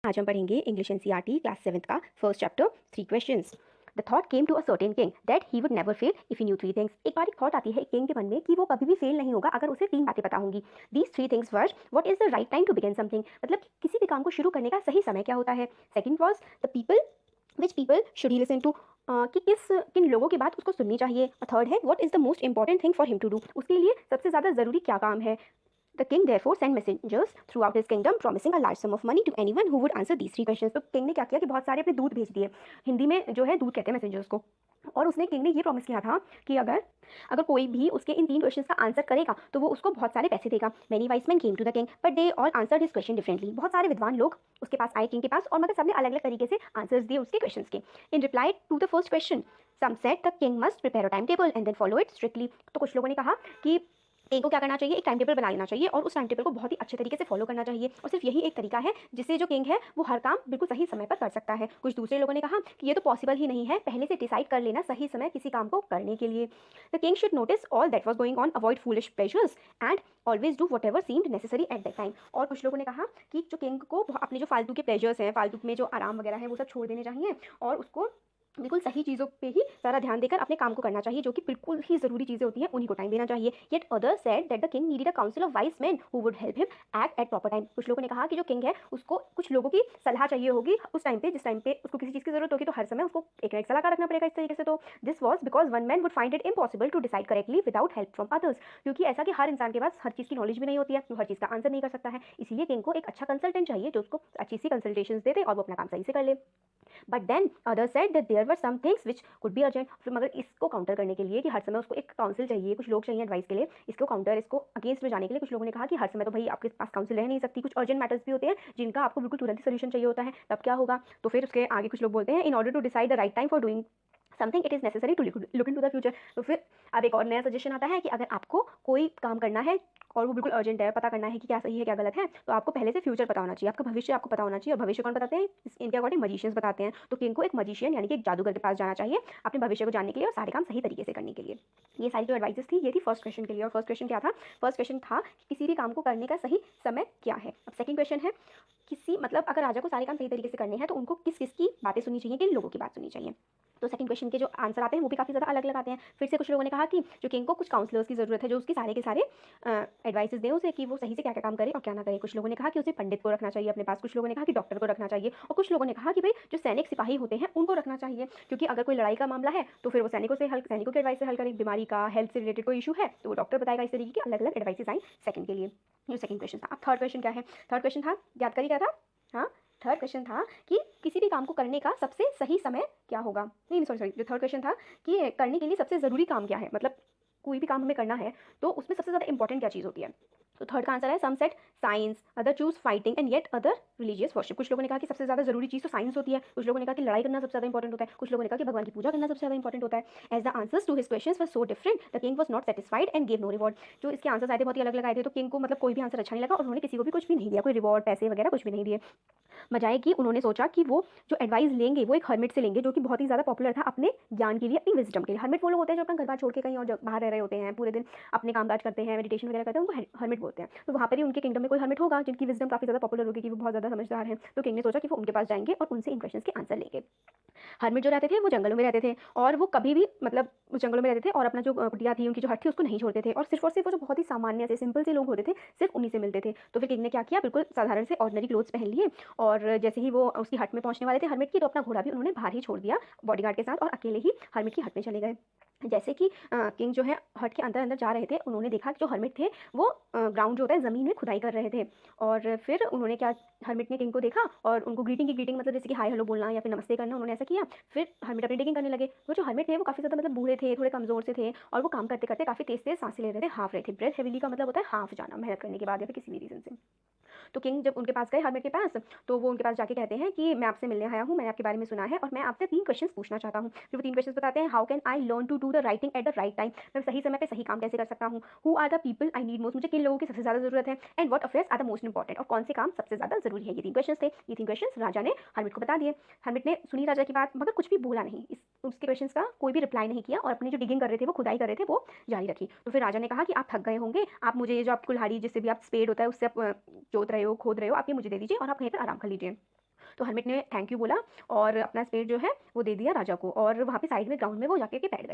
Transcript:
आज हम पढ़ेंगे इंग्लिश एनसीईआरटी क्लास 7th का first chapter 3 questions. The thought came to a certain king that he would never fail if he knew 3 things. एक बार एक thought आती है एक किंग के मन में कि वो कभी भी फेल नहीं होगा अगर उसे 3 बातें पता होंगी। These 3 things were what is the right time to begin something, मतलब किसी भी काम को शुरू करने का सही समय क्या होता है। Second was the people which people should he listen to, कि किन लोगों की बात उसको सुननी चाहिए। थर्ड है what is the most important thing for him to do, उसके लिए सबसे ज़्यादा ज़रूरी क्या काम है। The king therefore sent messengers throughout his kingdom promising a large sum of money to anyone who would answer these 3 questions। तो king ने क्या किया कि बहुत सारे अपने दूत भेज दिए। हिंदी में जो है दूत कहते हैं मैसेंजर्स को। और उसने किंग ने ये प्रॉमिस किया था कि अगर अगर कोई भी उसके इन 3 क्वेश्चंस का आंसर करेगा तो वो उसको बहुत सारे पैसे देगा। Many wise men came to the king but they all answered his question differently. बहुत सारे विद्वान लोग उसके पास आए किंग के पास और मगर सबने अलग अलग तरीके से आंसर्स दिए उसके क्वेश्चंस के। In reply to the first question some said the king must prepare a time table and then follow it strictly. तो कुछ लोगों ने कहा कि किंग को क्या करना चाहिए, एक टाइम टेबल बना लेना चाहिए और उस टाइम टेबल को बहुत ही अच्छे तरीके से फॉलो करना चाहिए और सिर्फ यही एक तरीका है जिससे जो किंग है वो हर काम बिल्कुल सही समय पर कर सकता है। कुछ दूसरे लोगों ने कहा कि ये तो पॉसिबल ही नहीं है, पहले से डिसाइड कर लेना सही समय किसी काम को करने के लिए। The king should notice all that was going on, avoid foolish pleasures and always do what ever seemed necessary at that time. और कुछ लोगों ने कहा कि जो किंग को अपने जो फालतू के प्लेजर्स हैं, फालतू में जो आराम वगैरह है वो सब छोड़ देने चाहिए और उसको बिल्कुल सही चीज़ों पे ही सारा ध्यान देकर अपने काम को करना चाहिए, जो कि बिल्कुल ही ज़रूरी चीज़ें होती हैं उन्हीं को टाइम देना चाहिए। Yet other said that the king needed a council of wise man who would help him act at proper time. कुछ लोगों ने कहा कि जो किंग है उसको कुछ लोगों की सलाह चाहिए होगी उस टाइम पे, जिस टाइम पे उसको किसी चीज़ की जरूरत होगी तो हर समय उसको एक ना एक सलाहकार रखना पड़ेगा इस तरीके से। तो this was because one man would find it impossible to decide correctly without help from others. क्योंकि ऐसा कि हर इंसान के पास हर चीज़ की नॉलेज भी नहीं होती है, वो हर चीज़ का आंसर नहीं कर सकता है, इसीलिए किंग को एक अच्छा कंसल्टेंट चाहिए जो उसको अच्छी सी कंसल्टेशन दे दे और वो अपना काम सही से कर ले। But then other said that there were some things which could be urgent. फिर मगर इसको काउंटर करने के लिए कि हर समय उसको एक काउंसिल चाहिए, कुछ लोग चाहिए एडवाइस के लिए, इसको अगेंस्ट में जाने के लिए कुछ लोगों ने कहा कि हर समय तो भाई आपके पास काउंसिल रह नहीं सकती, कुछ अर्जेंट मैटर्स भी होते हैं जिनका आपको बिल्कुल तुरंत ही सोल्यूशन चाहिए होता है, तब क्या होगा। तो फिर उसके आगे कुछ लोग बोलते हैं in order to decide the right time for doing something it is necessary to look into the future. तो फिर अब एक और नया सजेशन आता है कि अगर आपको कोई काम करना है और वो बिल्कुल अर्जेंट है, पता करना है कि क्या सही है क्या गलत है, तो आपको पहले से फ्यूचर पता होना चाहिए, आपका भविष्य आपको पता होना चाहिए। और भविष्य कौन बताते हैं, इनके अकॉर्डिंग मजिशियंस बताते हैं। तो किंग को एक मजिशियन यानी कि एक जादूगर के पास जाना चाहिए अपने भविष्य को जानने के लिए और सारे काम सही तरीके से करने के लिए। ये सारी जो एडवाइसेस थी ये थी फर्स्ट क्वेश्चन के लिए। और फर्स्ट क्वेश्चन क्या था, फर्स्ट क्वेश्चन था कि किसी भी काम को करने का सही समय क्या है। अब सेकंड क्वेश्चन है किसी मतलब अगर राजा को सारे काम सही तरीके से करने हैं तो उनको किस किस की बातें सुननी चाहिए, किन लोगों की बात सुननी चाहिए। तो सेकंड क्वेश्चन के जो आंसर आते हैं वो भी काफ़ी ज़्यादा अलग अलग आते हैं। फिर से कुछ लोगों ने कहा कि जो किंग को कुछ काउंसलर्स की ज़रूरत है जो उसके सारे के सारे एडवाइसेस दें उसे कि वो सही से क्या क्या काम करे और क्या ना करे। कुछ लोगों ने कहा कि उसे पंडित को रखना चाहिए अपने पास, कुछ लोगों ने कहा कि डॉक्टर को रखना चाहिए और कुछ लोगों ने कहा कि भाई जो सैनिक सिपाही होते हैं उनको रखना चाहिए, क्योंकि अगर कोई लड़ाई का मामला है तो फिर वो सैनिकों के एडवाइस से हल करें। बीमारी का, हेल्थ से रिलेटेड कोई इशू है तो वो डॉक्टर बताएगा। इस तरीके की अलग अलग एडवाइसेस आई सेकंड के लिए। जो सेकंड क्वेश्चन था। अब थर्ड क्वेश्चन क्या है, थर्ड क्वेश्चन था याद करिए क्या था। हाँ, थर्ड क्वेश्चन था कि किसी भी काम को करने का सबसे सही समय क्या होगा। नहीं सॉरी सॉरी, जो थर्ड क्वेश्चन था कि करने के लिए सबसे ज़रूरी काम क्या है, मतलब कोई भी काम हमें करना है तो उसमें सबसे ज़्यादा इंपॉर्टेंट क्या चीज़ होती है। तो थर्ड का आंसर है some said science, other choose fighting and yet other religious worship. कुछ लोगों ने कहा कि सबसे ज़्यादा जरूरी चीज़ तो साइंस होती है, कुछ लोगों ने कहा कि लड़ाई करना सबसे ज़्यादा इंपॉर्टेंट होता है, कुछ लोगों ने कहा कि भगवान की पूजा करना सबसे ज़्यादा इंपॉर्टेंट होता है। As the answers to his questions were so different the king was not satisfied and give no reward. जो इसके आंसर्स आए थे बहुत ही अलग अलग आए थे, तो किंग को मतलब कोई भी आंसर अच्छा नहीं लगा और उन्होंने किसी को भी कुछ भी नहीं दिया, कोई रिवॉर्ड पैसे वगैरह कुछ भी नहीं दिए। बजाय कि उन्होंने सोचा कि वो जो एडवाइस लेंगे वो एक हर्मिट से लेंगे जो कि बहुत ही ज़्यादा पॉपुलर था अपने ज्ञान के लिए, अपनी विजडम के लिए। हर्मिट वो लोग होते हैं जो अपना घर बार छोड़ के कहीं और बाहर रह रहे होते हैं, पूरे दिन अपने काम काज करते हैं, मेडिटेशन वगैरह करते हैं, उनको हर्मिट बोलते हैं। तो वहाँ पर ही उनके किंगडम में कोई हर्मिट होगा जिनकी विजडम काफ़ी ज़्यादा पॉपुलर होगी कि वो बहुत ज़्यादा समझदार हैं। तो किंग ने सोचा कि वो उनके पास जाएंगे और उनसे इन क्वेश्चन के आंसर लेंगे। हर्मिट जो रहते थे वो जंगलों में रहते थे और वो कभी भी मतलब उस जंगलों में रहते थे और अपना जो कुटिया थी, उनकी जो हट थी उसको नहीं छोड़ते थे और सिर्फ वो जो बहुत ही सामान्य से सिंपल से लोग होते थे सिर्फ उन्हीं से मिलते थे। तो फिर किंग ने क्या किया, बिल्कुल साधारण से ऑर्डिनरी क्लोथ्स पहन लिए और जैसे ही वो उसकी हट में पहुंचने वाले थे हर्मिट की, तो अपना घोड़ा भी उन्होंने बाहर ही छोड़ दिया बॉडीगार्ड के साथ और अकेले ही हर्मिट की हट में चले गए। जैसे कि किंग जो है हट के अंदर अंदर जा रहे थे, उन्होंने देखा कि जो हर्मिट थे वो ग्राउंड जो होता है ज़मीन में खुदाई कर रहे थे। और फिर उन्होंने क्या, हर्मिट ने किंग को देखा और उनको ग्रीटिंग मतलब जैसे कि हाय हेलो बोलना या फिर नमस्ते करना, उन्होंने ऐसा किया। फिर हर्मिट अपनी डिगिंग करने लगे। वो जो हर्मिट थे वो काफ़ी ज़्यादा मतलब बूढ़े थे, थोड़े कमज़ोर से थे और वो काम करते करते काफ़ी तेज़ तेज़ सांसें ले रहे थे, हाफ रहे थे। ब्रेथ हेविली का मतलब होता है हाफ जाना मेहनत करने के बाद या फिर किसी भी रीज़न से। तो किंग जब उनके पास गए हर्मिट के पास, तो वो उनके पास जाके कहते हैं कि मैं आपसे मिलने आया हूँ, मैंने आपके बारे में सुना है और मैं आपसे 3 क्वेश्चंस पूछना चाहता हूँ। फिर वो 3 क्वेश्चंस बताते हैं। How can I learn to do the right thing at the right time, मैं सही समय पे सही काम कैसे कर सकता हूँ। Who are the people I need most, मुझे किन लोगों की सबसे ज़्यादा ज़रूरत है। And what affairs are the most important, और कौन से काम सबसे ज़्यादा जरूरी है। ये 3 क्वेश्चन थे। ये 3 क्वेश्चन राजा ने हर्मिट को बता दिए। हर्मिट ने सुनी राजा की बात मगर कुछ भी बोला नहीं, इस उसके क्वेश्चन का कोई भी रिप्लाई नहीं किया और अपनी जो डिगिंग कर रहे थे, वो खुदाई कर रहे थे, वो जारी रखी। तो फिर राजा ने कहा कि आप थक गए होंगे, आप मुझे ये जो आप कुल्हाड़ी जिससे भी आप स्पेड होता है उससे आप जोत रहे हो, खोद रहे हो, आप ये मुझे दे दीजिए और आप कहीं पर आराम कर लीजिए। तो हर्मिट ने थैंक यू बोला और अपना स्पेड जो है वो दे दिया राजा को, और वहाँ पे साइड में ग्राउंड में वो जाके के बैठ गए।